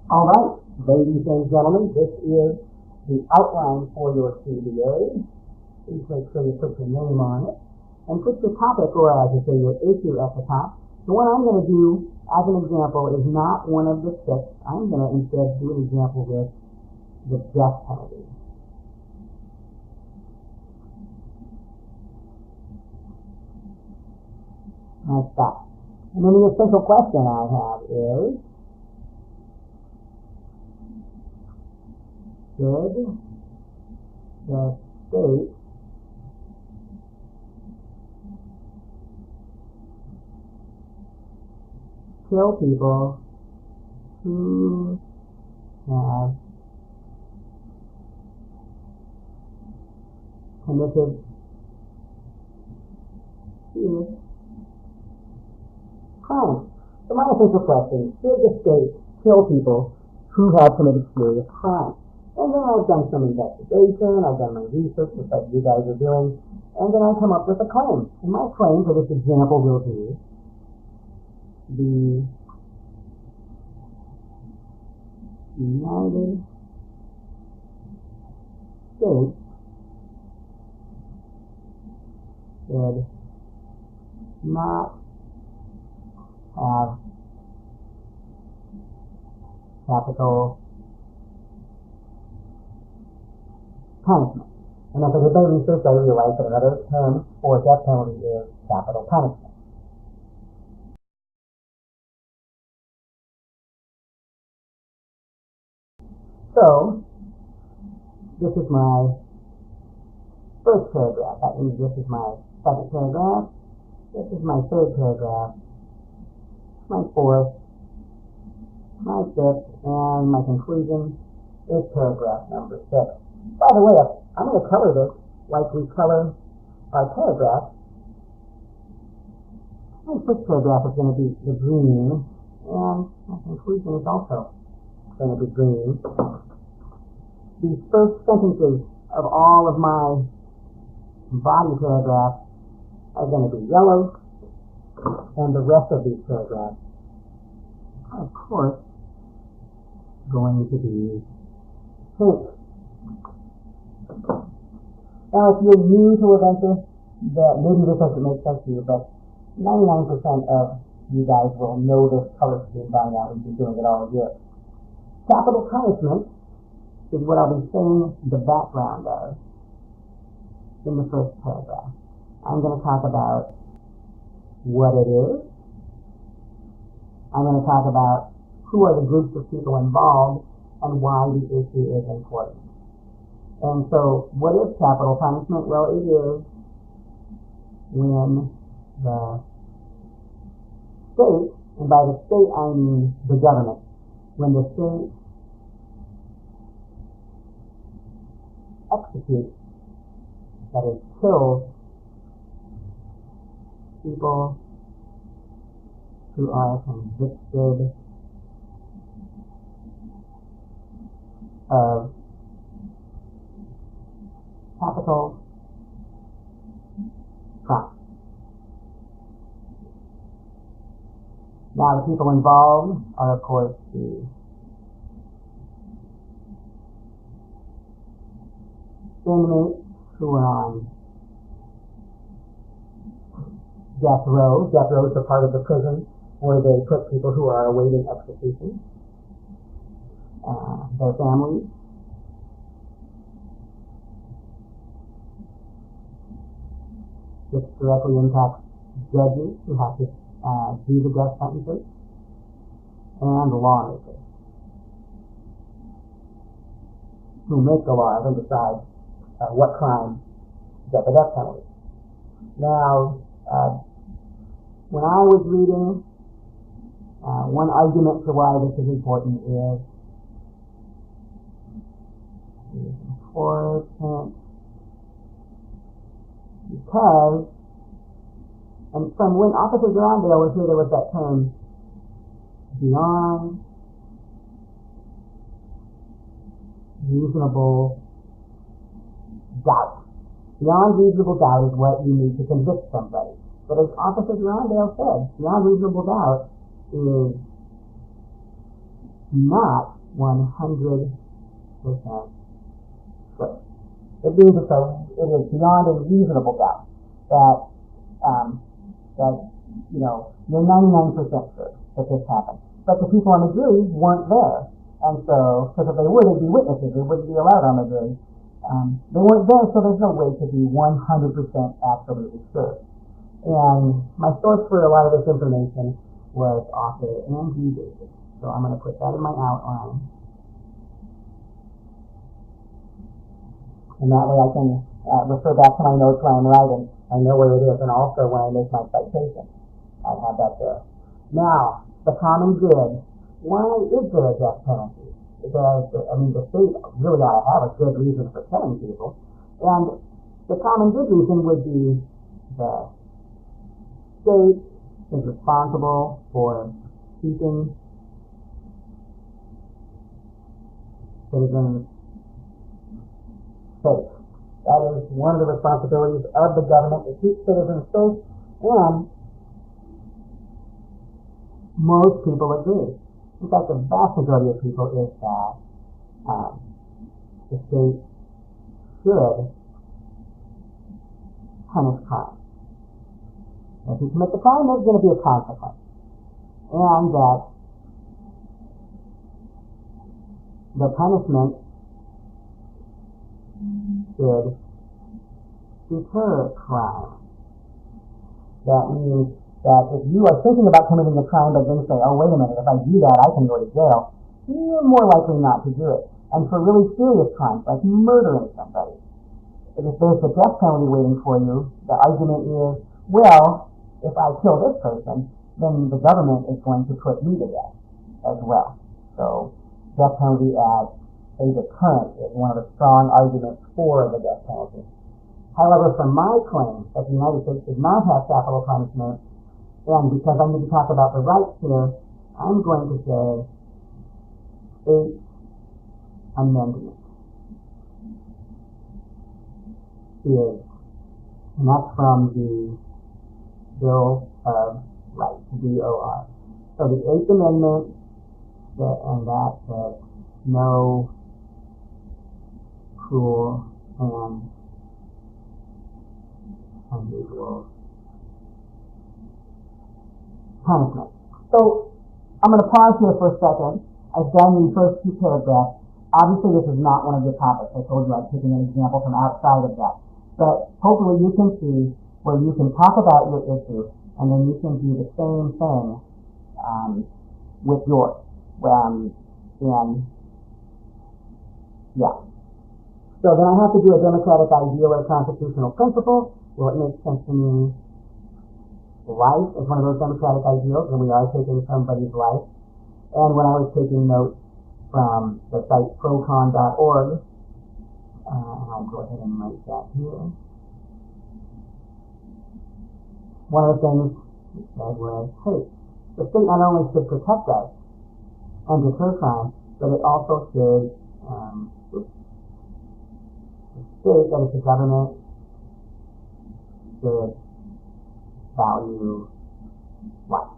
All right, ladies and gentlemen, this is the outline for your CBA. Please make sure you put your name on it and put your topic, or as I say, your issue at the top. So what I'm going to do as an example is not one of the 6. I'm going to instead do an example with the death penalty. Like that. And then the essential question I have is, should the state kill people who have committed serious crimes? So my essential question, should the state kill people who have committed serious crimes? And then I've done some investigation, I've done my research, just like you guys are doing, and then I come up with a claim. And my claim for this example will be the United States should not have capital punishment. And after the research, I realized that another term for death penalty is capital punishment. So, this is my first paragraph. That means this is my second paragraph. This is my third paragraph. My fourth. My fifth. And my conclusion is paragraph number 6. By the way, I'm going to color this like we color our paragraph. My first paragraph is going to be the green, and my conclusion is also going to be green. These first sentences of all of my body paragraphs are going to be yellow, and the rest of these paragraphs are, of course, going to be pink. Now, if you're new to Adventure, that maybe this doesn't make sense to you, but 99% of you guys will know this color scheme by now. We've been doing it all year. Capital punishment is what I'll be saying the background of in the first paragraph. I'm going to talk about what it is. I'm going to talk about who are the groups of people involved and why the issue is important. And so, what is capital punishment? Well, it is when the state, and by the state I mean the government, when the state executes, that is, kills people who are convicted of capital crime. Now, the people involved are, of course, the inmates who are on death row. Death row is a part of the prison where they put people who are awaiting execution. Their families. This directly impacts judges who have to do the death sentences, and lawmakers who make the laws and decide what crime get the death penalty. Now, when I was reading, one argument for why this is important is important because, and from when Officer Grandale was here, there was that term, beyond reasonable doubt. Beyond reasonable doubt is what you need to convict somebody. But as Officer Grandale said, beyond reasonable doubt is not 100% sure. It means it is beyond a reasonable doubt that you're 99% sure that this happened. But the people on the jury weren't there. And so, because if they were, they'd be witnesses. They wouldn't be allowed on the jury. They weren't there, so there's no way to be 100% absolutely sure. And my source for a lot of this information was author Andrew Davis. So I'm going to put that in my outline. And that way I can refer back to my notes when I'm writing. I know where it is, and also when I make my citation, I have that there. Now, the common good. Why is there a death penalty? Because, the state really ought to have a good reason for killing people. And the common good reason would be the state is responsible for keeping citizens safe. That is one of the responsibilities of the government, to keep citizens safe, and most people agree. In fact, the vast majority of people is that the state should punish crime. If you commit the crime, there's going to be a consequence. And that the punishment should deter crime. That means that if you are thinking about committing a crime but then say, oh, wait a minute, if I do that, I can go to jail, you're more likely not to do it. And for really serious crimes, like murdering somebody, if there's a death penalty waiting for you, the argument is, well, if I kill this person, then the government is going to put me to death as well. So death penalty as a deterrent is one of the strong arguments for the death penalty. However, for my claim that the United States does not have capital punishment, and because I need to talk about the rights here, I'm going to say 8th Amendment is, and that's from the Bill of Rights, BOR. So the 8th Amendment, and that says no cruel and unusual punishment. So I'm going to pause here for a second. I've done the first two paragraphs. Obviously, this is not one of the topics. I told you I'm taking an example from outside of that. But hopefully you can see where you can talk about your issue, and then you can do the same thing with yours. So then I have to do a democratic ideal or constitutional principle. Well, it makes sense to me. Life is one of those democratic ideals, and we are taking somebody's life. And when I was taking notes from the site procon.org, I'll go ahead and write that here. One of the things it said was, hey, the state not only should protect us and deter crime, but it also should, the state, that is the government, should value life.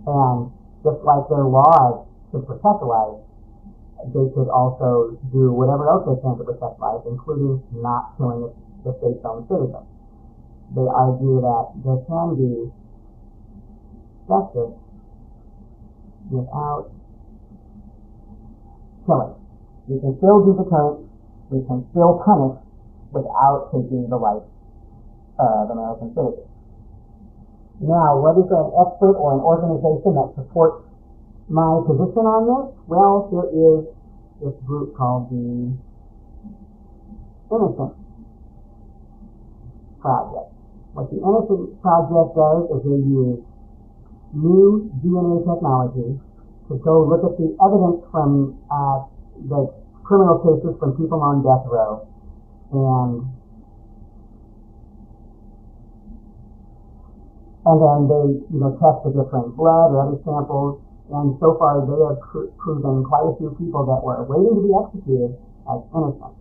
And just like their laws should protect life, they should also do whatever else they can to protect life, including not killing the state's own citizens. They argue that there can be justice without killing. We can still do deterrence, we can still punish without taking the life of American citizens. Now, what is an expert or an organization that supports my position on this? Well, there is this group called the Innocence Project. What the Innocence Project does is they use new DNA technology to go look at the evidence from the criminal cases from people on death row, and then they, test the different blood or other samples, and so far they have proven quite a few people that were waiting to be executed as innocent.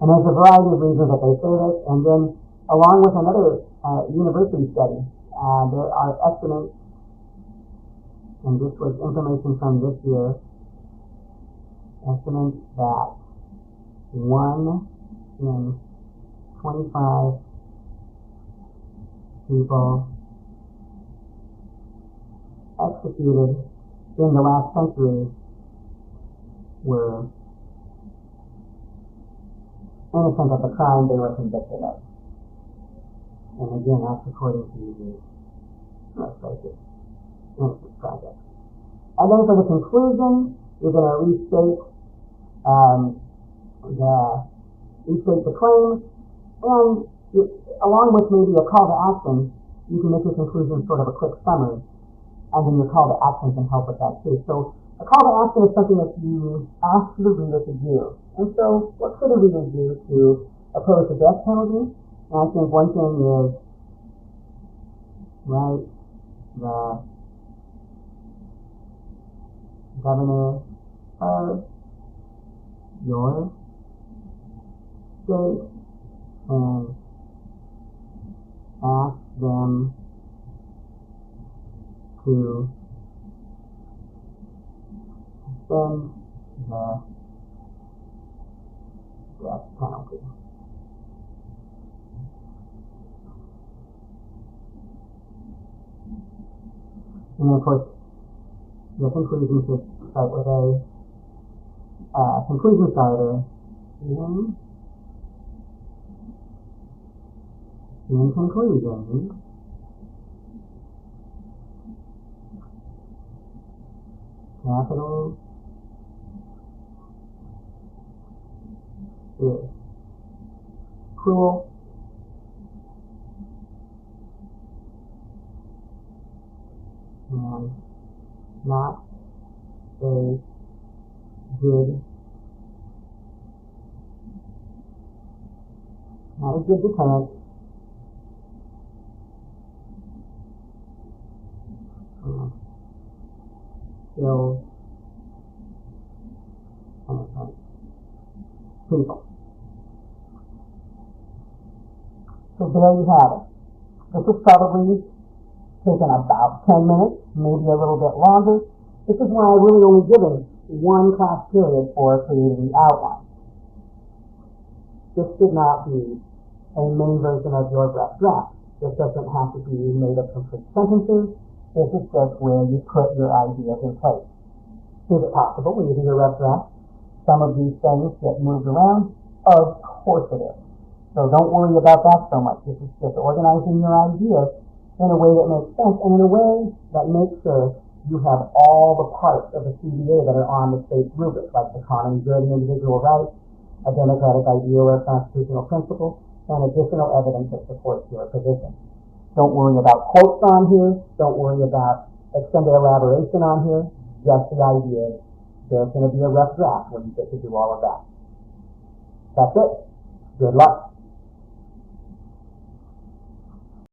And there's a variety of reasons that they say this. And then, along with another university study, there are estimates, and this was information from this year, estimates that 1 in 25 people executed in the last century were innocent of the crime they were convicted of. And again, that's according to the Innocence Project. And then for the conclusion, we're going to restate the claim, and along with maybe a call to action, you can make your conclusion sort of a quick summary, and then your call to action can help with that too. So a call to action is something that you ask the reader to do. And so what should a reader do to oppose the death penalty? And I think one thing is write the governor of your state and ask them to suspend the death penalty. And then, of course, your conclusion should start with a conclusion starter. In conclusion, capital is cruel and not a good deterrent kills innocent people. So there you have it. This is probably taken about 10 minutes, maybe a little bit longer. This is why I really only given one class period for creating the outline. This should not be a main version of your rough draft. This doesn't have to be made of complete sentences. This is just where you put your ideas in place. Is it possible when you do your rough draft, some of these things get moved around? Of course it is. So don't worry about that so much. This is just organizing your ideas in a way that makes sense and in a way that makes sure you have all the parts of the CBA that are on the state rubric, like the common good and individual rights, a democratic ideal or constitutional principle, and additional evidence that supports your position. Don't worry about quotes on here. Don't worry about extended elaboration on here. Just the idea. There's going to be a rough draft when you get to do all of that. That's it. Good luck.